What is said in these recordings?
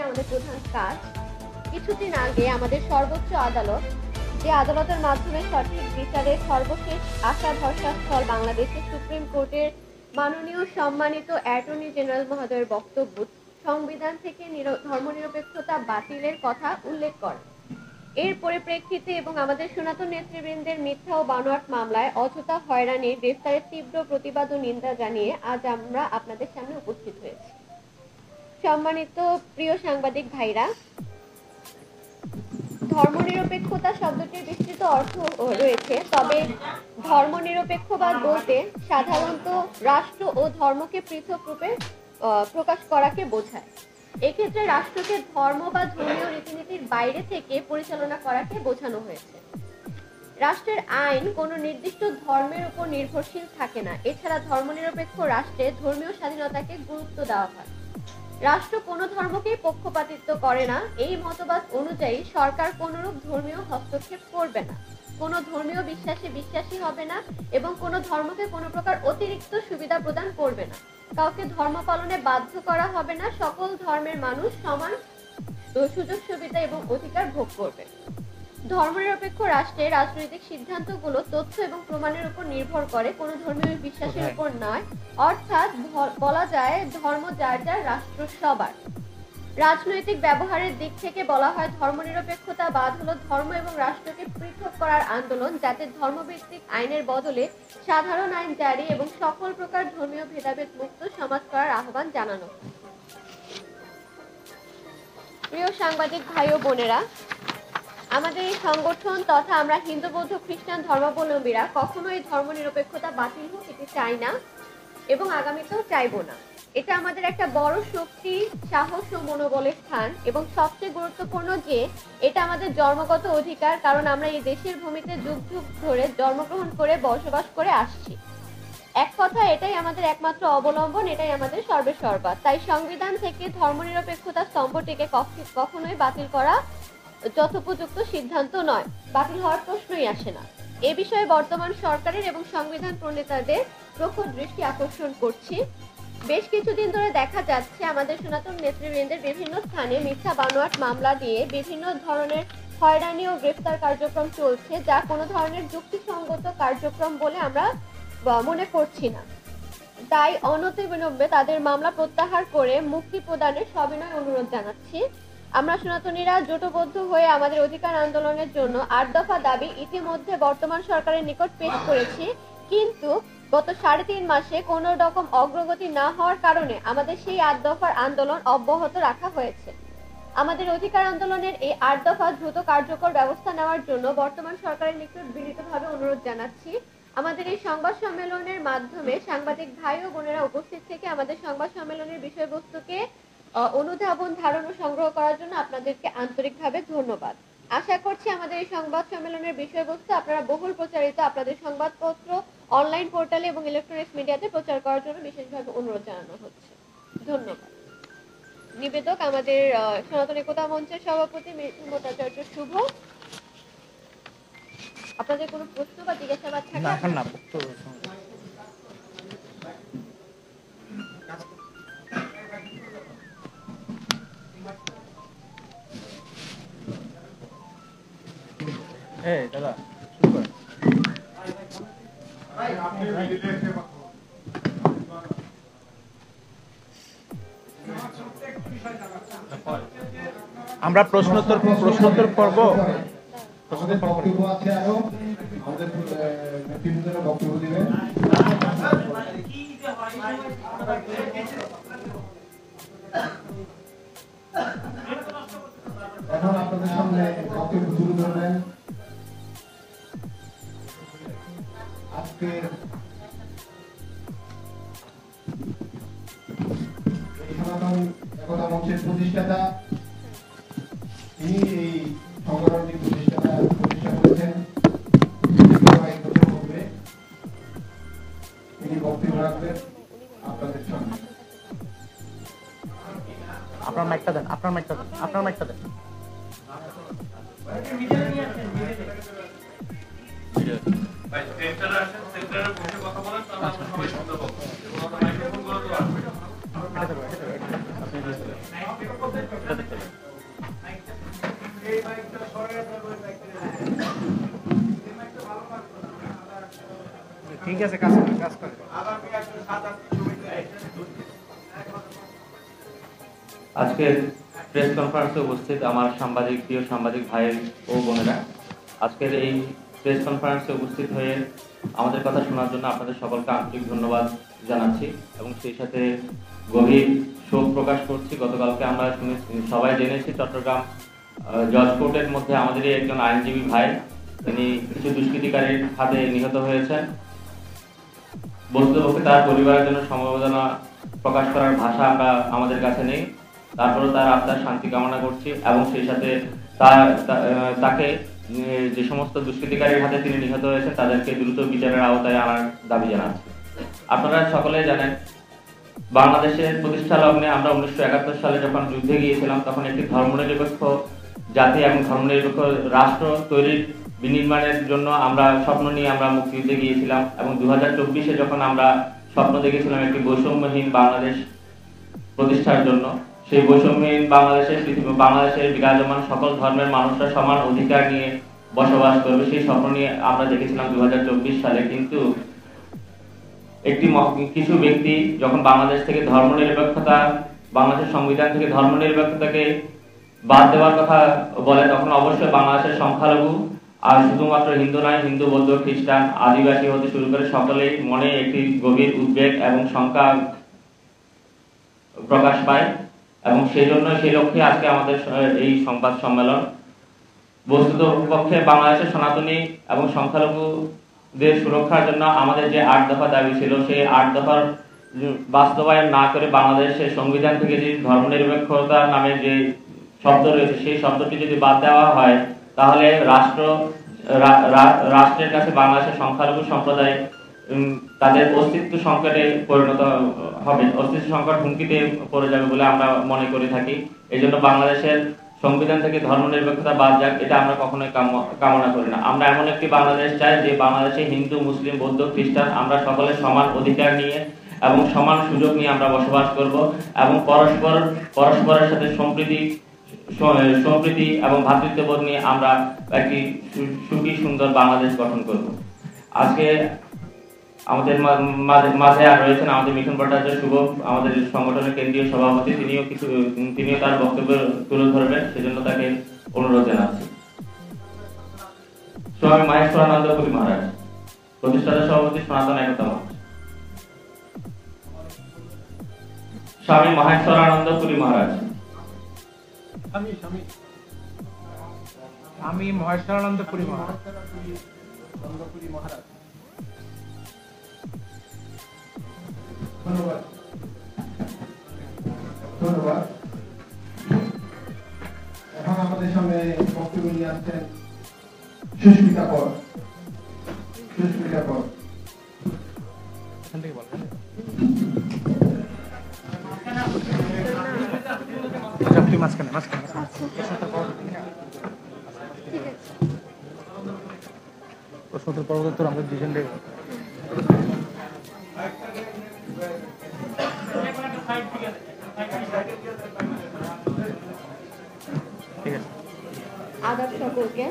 আমাদের প্রধান কাজ। কিছুদিন আগে আমাদের সর্বোচ্চ আদালত, যে আদালতের মাধ্যমে সঠিক বিচারের সর্বশেষ আশা ভরসা স্থল বাংলাদেশের সুপ্রিম কোর্টের মাননীয় সম্মানিত অ্যাটর্নি জেনারেল মহোদয়ের বক্তব্য সংবিধান থেকে ধর্মনিরপেক্ষতা বাতিলের কথা উল্লেখ করে। এর পরিপ্রেক্ষিতে এবং আমাদের সনাতন নেতৃবৃন্দের মিথ্যা ও বানোয়াট মামলায় অযথা হয়রানির গ্রেফতারের তীব্র প্রতিবাদ ও নিন্দা জানিয়ে আজ আমরা আপনাদের সামনে উপস্থিত হয়েছি। সম্মানিত প্রিয় সাংবাদিক ভাইরা, ধর্মনিরপেক্ষতা শব্দটির বিস্তৃত অর্থ রয়েছে, তবে ধর্মনিরপেক্ষবাদ বলতে সাধারণত রাষ্ট্র ও ধর্মকে পৃথক রূপে প্রকাশ করাকে বোঝায়। এক্ষেত্রে রাষ্ট্রকে ধর্ম বা ধর্মীয় রীতিনীতির বাইরে থেকে পরিচালনা করাকে বোঝানো হয়েছে। রাষ্ট্রের আইন কোনো নির্দিষ্ট ধর্মের উপর নির্ভরশীল থাকে না। এছাড়া ধর্মনিরপেক্ষ রাষ্ট্রে ধর্মীয় স্বাধীনতাকে গুরুত্ব দেওয়া হয়। রাষ্ট্র কোনো ধর্মকেই পক্ষপাতিত্ব করে না। এই মতবাদ অনুযায়ী সরকার কোনরূপ ধর্মীয় হস্তক্ষেপ করবে না, কোনো ধর্মীয় বিশ্বাসে বিশ্বাসী হবে না এবং কোনো ধর্মকে কোনো প্রকার অতিরিক্ত সুবিধা প্রদান করবে না। কাউকে ধর্ম পালনে বাধ্য করা হবে না। সকল ধর্মের মানুষ সমান সুযোগ সুবিধা এবং অধিকার ভোগ করবে। ধর্মনিরপেক্ষ রাষ্ট্রে রাজনৈতিক সিদ্ধান্তগুলো তথ্য এবং প্রমাণের উপর নির্ভর করে, কোনো ধর্মীয় বিশ্বাসের উপর নয়। অর্থাৎ বলা যায় ধর্ম যার যার, রাষ্ট্র সবার। রাজনৈতিক ব্যবহারের দিক থেকে বলা হয় ধর্মনিরপেক্ষতাবাদ হলো ধর্ম এবং রাষ্ট্রকে পৃথক করার আন্দোলন, যাতে ধর্মভিত্তিক আইনের বদলে সাধারণ আইন জারি এবং সকল প্রকার ধর্মীয় ভেদাভেদ মুক্ত সমাজ করার আহ্বান জানানো। প্রিয় সাংবাদিক ভাই ও বোনেরা, আমাদের এই সংগঠন তথা আমরা হিন্দু বৌদ্ধ খ্রিস্টান ধর্মাবলম্বীরা কখনোই ধর্মনিরপেক্ষতা বাতিল হোক এটি চাই না এবং আগামীতেও চাইব না। এটা আমাদের একটা বড় শক্তি, সাহস ও মনোবলের স্থান এবং সবচেয়ে গুরুত্বপূর্ণ যে এটা আমাদের জন্মগত অধিকার, কারণ আমরা এই দেশের ভূমিতে যুগ যুগ ধরে জন্মগ্রহণ করে বসবাস করে আসছি। এক কথা এটাই আমাদের একমাত্র অবলম্বন, এটাই আমাদের সর্বেসর্বা। তাই সংবিধান থেকে ধর্মনিরপেক্ষতা স্তম্ভটিকে কখনোই বাতিল করা যথোপযুক্ত সিদ্ধান্ত নয়, বাতিল হওয়ার প্রশ্নই আসে না। এ বিষয়ে বর্তমান সরকারের এবং সংবিধান প্রণেতাদের প্রখর দৃষ্টি আকর্ষণ করছি। বেশ কিছুদিন ধরে দেখা যাচ্ছে আমাদের সনাতন নেতৃবৃন্দের বিভিন্ন স্থানে মিথ্যা বানোয়াট মামলা দিয়ে বিভিন্ন ধরনের হয়রানি ও গ্রেফতার কার্যক্রম চলছে, যা কোনো ধরনের যুক্তিসঙ্গত কার্যক্রম বলে আমরা মনে করছি না। তাই অনতিবিলম্বে তাদের মামলা প্রত্যাহার করে মুক্তি প্রদানের সবিনয় অনুরোধ জানাচ্ছি। আমরা সনাতনীরা জোটবদ্ধ হয়ে আমাদের অধিকার আন্দোলনের জন্য ৮ দফা দাবি ইতিমধ্যে বর্তমান সরকারের নিকট পেশ করেছি, কিন্তু গত ৩.৫ মাসে কোনো রকম অগ্রগতি না হওয়ার কারণে আমাদের সেই ৮ দফার আন্দোলন অব্যাহত রাখা হয়েছে। আমাদের অধিকার আন্দোলনের এই ৮ দফা দ্রুত কার্যকর ব্যবস্থা নেওয়ার জন্য বর্তমান সরকারের নিকট বিনীতভাবে অনুরোধ জানাচ্ছি। আমাদের এই সংবাদ সম্মেলনের মাধ্যমে সাংবাদিক ভাই ও বোনেরা উপস্থিত থেকে আমাদের সংবাদ সম্মেলনের বিষয়বস্তুকে অনুধাবন, ধারণা সংগ্রহ করার জন্য আপনাদেরকে আন্তরিকভাবে ধন্যবাদ। আশা করছি আমাদের এই সংবাদ সম্মেলনের বিষয়বস্তু আপনারা বহুল প্রচারিত আপনাদের সংবাদপত্র, অনলাইন পোর্টালে এবং ইলেকট্রনিক্স মিডিয়াতে প্রচার করার জন্য বিশেষভাবে অনুরোধ জানানো হচ্ছে। ধন্যবাদ। নিবেদক আমাদের সনাতন একতা মঞ্চের সভাপতি ভট্টাচার্য শুভ। আপনাদের কোনো প্রশ্ন বা জিজ্ঞাসাবাদ থাকলে না। এই দাদা শুরু করেন। আমরা প্রশ্নোত্তর পর্ব বক্তব্য আছে, আরো আমাদের নেতৃবৃন্দরা বক্তব্য দিবেন। এখন আপনাদের সামনে বক্তব্য তুলে ধরবেন আজকের এই সনাতন একতা মঞ্চের প্রতিষ্ঠাতা। তিনি এই সংগঠনটি প্রতিষ্ঠা করেছেন তিনি বক্তব্য রাখবেন আপনাদের সামনে। আপনার মাইকটা দেন। এটাতে চলে। ঠিক আছে, কাজ করে, কাজ করে। আজকের প্রেস কনফারেন্সে উপস্থিত আমার প্রিয় সাংবাদিক ভাই ও বোনেরা, আজকের এই প্রেস কনফারেন্সে উপস্থিত হয়ে আমাদের কথা শোনার জন্য আপনাদের সকলকে আন্তরিক ধন্যবাদ জানাচ্ছি এবং সেই সাথে গভীর শোক প্রকাশ করছি। গতকালকে আমরা সবাই জেনেছি চট্টগ্রাম জজ কোর্টের মধ্যে আমাদেরই একজন আইনজীবী ভাই তিনি কিছু দুষ্কৃতিকারীর হাতে নিহত হয়েছেন। বস্তুতপক্ষে তার পরিবারের জন্য সমবেদনা প্রকাশ করার ভাষা আমাদের কাছে নেই। তারপরেও তার আত্মার শান্তি কামনা করছি এবং সেই সাথে তাকে যে সমস্ত দুষ্কৃতিকারীর হাতে তিনি নিহত হয়েছেন তাদেরকে দ্রুত বিচারের আওতায় আনার দাবি জানাচ্ছি। আপনারা সকলেই জানেন বাংলাদেশের প্রতিষ্ঠা লগ্নে আমরা 1971 সালে যখন যুদ্ধে গিয়েছিলাম তখন একটি ধর্মনিরপেক্ষ জাতি এবং ধর্মনিরপেক্ষ রাষ্ট্র তৈরির বিনির্মাণের জন্য আমরা স্বপ্ন নিয়ে আমরা মুক্তিযুদ্ধে গিয়েছিলাম এবং 2024-এ যখন আমরা স্বপ্ন দেখেছিলাম একটি বৈষম্যহীন বাংলাদেশ প্রতিষ্ঠার জন্য, সেই বৈষম্যহীন বাংলাদেশের বিরাজমান সকল ধর্মের মানুষরা সমান অধিকার নিয়ে বসবাস করবে, সেই স্বপ্ন নিয়ে আমরা দেখেছিলাম 2024 সালে। কিন্তু কিছু ব্যক্তি যখন বাংলাদেশ থেকে বাংলাদেশের সংবিধান থেকে ধর্মনিরপেক্ষতাকে বাদ দেওয়ার কথা বলে তখন অবশ্যই বাংলাদেশের সংখ্যালঘু আর শুধুমাত্র হিন্দু নয়, হিন্দু, বৌদ্ধ, খ্রিস্টান, আদিবাসী হতে শুরু করে সকলেই মনে একটি গভীর উদ্বেগ এবং শঙ্কা প্রকাশ পায় এবং সেই লক্ষ্যে আজকে আমাদের এই সংবাদ সম্মেলন। বস্তুতপক্ষে বাংলাদেশের সনাতনী এবং সংখ্যালঘুদের সুরক্ষার জন্য আমাদের যে 8 দফা দাবি ছিল সেই 8 দফার বাস্তবায়ন না করে বাংলাদেশের সংবিধান থেকে যে ধর্মনিরপেক্ষতা নামে যে শব্দ রয়েছে সেই শব্দটি যদি বাদ দেওয়া হয় তাহলে রাষ্ট্রের কাছে বাংলাদেশের সংখ্যালঘু সম্প্রদায় তাদের অস্তিত্ব সংকটে পরিণত হবে, অস্তিত্ব সংকট হুমকিতে পড়ে যাবে বলে আমরা মনে করে থাকি। এই জন্য বাংলাদেশের সংবিধান থেকে ধর্মনিরপেক্ষতা বাদ যাক, এটা আমরা কখনোই কামনা করি না। আমরা এমন একটি বাংলাদেশ চাই যে বাংলাদেশে হিন্দু, মুসলিম, বৌদ্ধ, খ্রিস্টান আমরা সকলে সমান অধিকার নিয়ে এবং সমান সুযোগ নিয়ে আমরা বসবাস করব এবং পরস্পরের সাথে সম্প্রীতি এবং ভ্রাতৃত্ববোধ নিয়ে আমরা একটি সুখী সুন্দর বাংলাদেশ গঠন করব। আজকে আমাদের মাঝে আর রয়েছেন আমাদের মিঠুন ভট্টাচার্য শুভ, আমাদের সংগঠনের কেন্দ্রীয় সভাপতি, তিনিও তার বক্তব্য তুলে ধরবেন, সেজন্য তাকে অনুরোধ জানাচ্ছি। স্বামী মহেশ্বরানন্দ পুরী মহারাজ, প্রতিষ্ঠাতা সভাপতি, সনাতন একতা মঞ্চ। স্বামী মহেশ্বরানন্দ পুরী মহারাজ। আমি মহেশ্বরানন্দ পুরী মহারাজ। ধন্যবাদ। ধন্যবাদ। এখন আমাদের সামনে বক্তব্য নিয়ে আসছেন সুস্মিতা কর। সুস্মিতা কর। এখান থেকে বলেন। আচ্ছা, আপনি মাঝখানে। প্রশ্নোত্তর পরবর্তী আমাদের দুজন ঠিক আছে। আদাব সকলকে।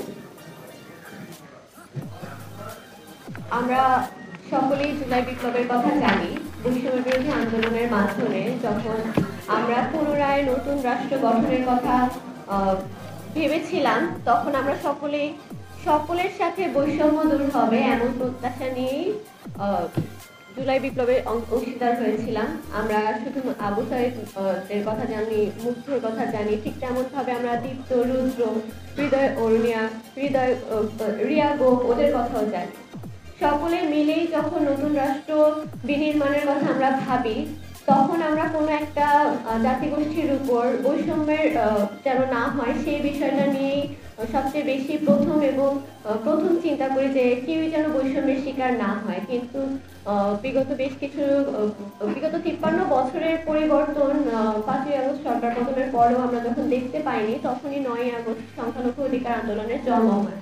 আমরা সকলেই জুলাই বিপ্লবের কথা জানি। বৈষম্য বিরোধী আন্দোলনের মাধ্যমে যখন আমরা পুনরায় নতুন রাষ্ট্র গঠনের কথা ভেবেছিলাম তখন আমরা সকলের সাথে বৈষম্য দূর হবে এমন প্রত্যাশা নিয়েই জুলাই বিপ্লবের অংশীদার হয়েছিলাম। আমরা শুধু আবু সাঈদের কথা জানি, মুগ্ধর কথা জানি, ঠিক তেমন ভাবে আমরা দীপ্ত, রুদ্র, হৃদয় অরুণিয়া, রিয়া গোপ ওদের কথাও জানি। সকলে মিলেই যখন নতুন রাষ্ট্র বিনির্মাণের কথা আমরা ভাবি তখন আমরা কোনো একটা জাতিগোষ্ঠীর উপর বৈষম্যের যেন না হয় সেই বিষয়টা নিয়েই সবচেয়ে বেশি প্রথম চিন্তা করি যে কেউই যেন বৈষম্যের শিকার না হয়। কিন্তু বিগত 53 বছরের পরিবর্তন 5ই আগস্ট সরকার পতনের পরেও আমরা যখন দেখতে পাইনি তখনই 9ই আগস্ট সংখ্যালঘু অধিকার আন্দোলনের জন্ম হয়।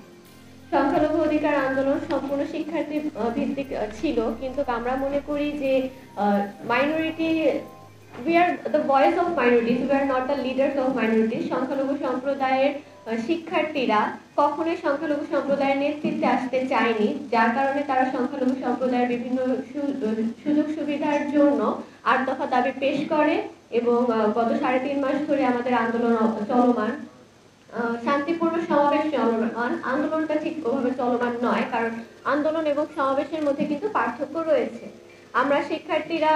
সংখ্যালঘু অধিকার আন্দোলন সম্পূর্ণ শিক্ষার্থী ভিত্তিক ছিল, কিন্তু আমরা মনে করি যে minority we are the voice of minorities, we are not the leaders of minorities. সংখ্যালঘু সম্প্রদায়ের শিক্ষার্থীরা কখনোই সংখ্যালঘু সম্প্রদায়ের নেতৃত্বে আসতে চায়নি, যার কারণে তারা সংখ্যালঘু সম্প্রদায়ের বিভিন্ন সুযোগ সুবিধার জন্য 8 দফা দাবি পেশ করে এবং গত 3.5 মাস ধরে আমাদের আন্দোলন চলমান। শান্তিপূর্ণ সমাবেশ চলমান, আন্দোলনটা ঠিক ওভাবে চলমান নয়, কারণ আন্দোলন এবং সমাবেশের মধ্যে কিন্তু পার্থক্য রয়েছে। আমরা শিক্ষার্থীরা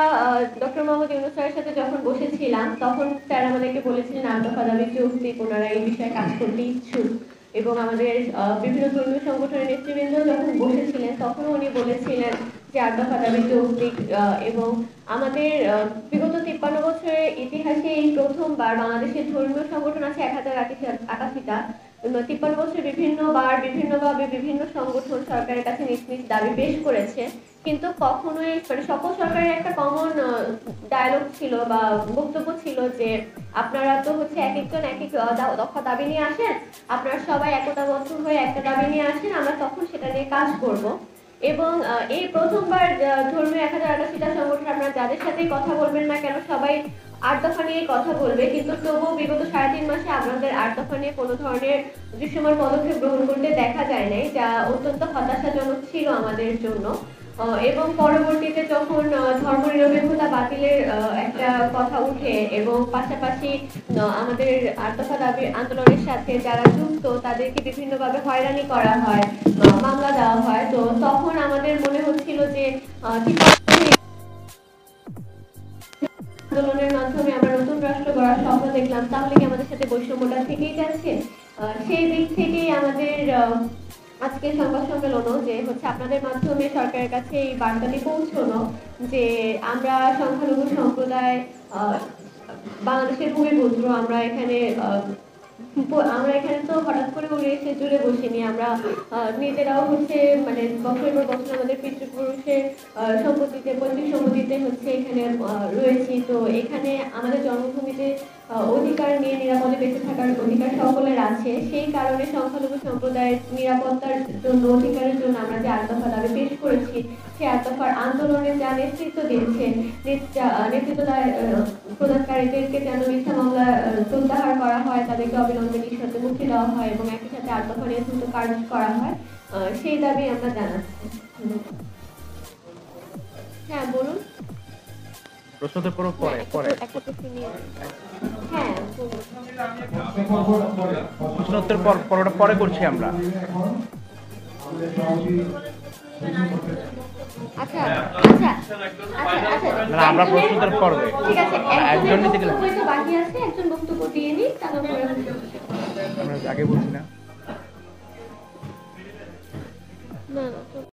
ডক্টর মোহাম্মদ ইউনূস স্যারের সাথে যখন বসেছিলাম তখন স্যার আমাদেরকে বলেছিলেন 8 দফা দাবি যৌক্তিক, ওনারা এই বিষয়ে কাজ করতে ইচ্ছুক, এবং আমাদের বিভিন্ন ধর্মীয় সংগঠনের নেতৃবৃন্দ যখন বসেছিলেন তখন উনি বলেছিলেন যে 8 দফা দাবি যৌক্তিক। এবং আমাদের বিগত 53 বছরের ইতিহাসে এই প্রথমবার বাংলাদেশের ধর্মীয় সংগঠন আছে 1088টা। 53 বছর বিভিন্নবার বিভিন্নভাবে বিভিন্ন সংগঠন সরকারের কাছে নিজ নিজ দাবি পেশ করেছে, কিন্তু কখনোই মানে সকল সরকারের একটা কমন ডায়ালগ ছিল বা বক্তব্য ছিল যে আপনারা তো হচ্ছে এক একজন এক এক দফা দাবি নিয়ে আসেন, আপনারা সবাই একতাবদ্ধ হয়ে একটা দাবি নিয়ে আসেন, আমরা তখন সেটা নিয়ে কাজ করব। এবং এই প্রথমবার ধর্মীয় 1088টা সংগঠন আপনারা যাদের সাথেই কথা বলবেন না কেন সবাই 8 দফা নিয়ে কথা বলবে, কিন্তু তবুও বিগত 3.5 মাসে আপনাদের 8 দফা নিয়ে কোনো ধরনের দৃশ্যমান পদক্ষেপ গ্রহণ করতে দেখা যায় নাই, যা অত্যন্ত হতাশাজনক ছিল আমাদের জন্য। এবং পরবর্তীতে যখন ধর্মনিরপেক্ষতা বাতিলের একটা কথা উঠে এবং পাশাপাশি আমাদের 8 দফা দাবি আন্দোলনের সাথে যারা যুক্ত তাদেরকে বিভিন্নভাবে হয়রানি করা হয়, মামলা দেওয়া হয়, তো তখন আমাদের মনে হচ্ছিল যে আন্দোলনের মাধ্যমে আমরা নতুন রাষ্ট্র গড়ার স্বপ্ন দেখলাম, তাহলে কি আমাদের সাথে বৈষম্যটা থেকেই যাচ্ছে? সেই দিক থেকেই আমাদের আজকে সংবাদ সম্মেলনও যে হচ্ছে আপনাদের মাধ্যমে সরকারের কাছে এই বার্তাটি পৌঁছানো যে আমরা সংখ্যালঘু সম্প্রদায় বাংলাদেশের ভূমিপুত্র, আমরা এখানে তো হঠাৎ করে উড়ে এসে জুড়ে বসিনি, আমরা নিজেরাও হচ্ছে মানে বছরের পর বছর আমাদের পিতৃপুরুষের সম্পত্তিতে পৈতৃক সম্পত্তিতে হচ্ছে এখানে রয়েছি। তো এখানে আমাদের জন্মভূমিতে অধিকার নিয়ে নিরাপদে বেঁচে থাকার অধিকার সকলের আছে, সেই কারণে সংখ্যালঘু সম্প্রদায়ের নিরাপত্তার জন্য অধিকারের জন্য আমরা যে 8 দফা দাবি পেশ করেছি, সেই 8 দফার আন্দোলনে যা নেতৃত্ব দিচ্ছে নেতৃত্ব প্রদানকারীদেরকে যেন মিথ্যা মামলা প্রত্যাহার করা হয়, তাদেরকে অবিলম্বে নিঃশর্তে মুক্তি দেওয়া হয় এবং একই সাথে 8 দফা নিয়ে দ্রুত কাজ করা হয়, সেই দাবি আমরা জানাচ্ছি। হ্যাঁ বলুন। প্রশ্নোত্তর পরে একটা প্রশ্ন নিয়ে হ্যাঁ বলুন। প্রশ্নোত্তর পরটা পরে করছি আমরা। আচ্ছা আচ্ছা আচ্ছা না আমরা প্রশ্নোত্তর পর্বে ঠিক আছে, একজন নিতে গেলে তো বাকি আছে, একজন বক্তব্য দিয়ে নিই তারপরে আমরা আগে বলছি না। না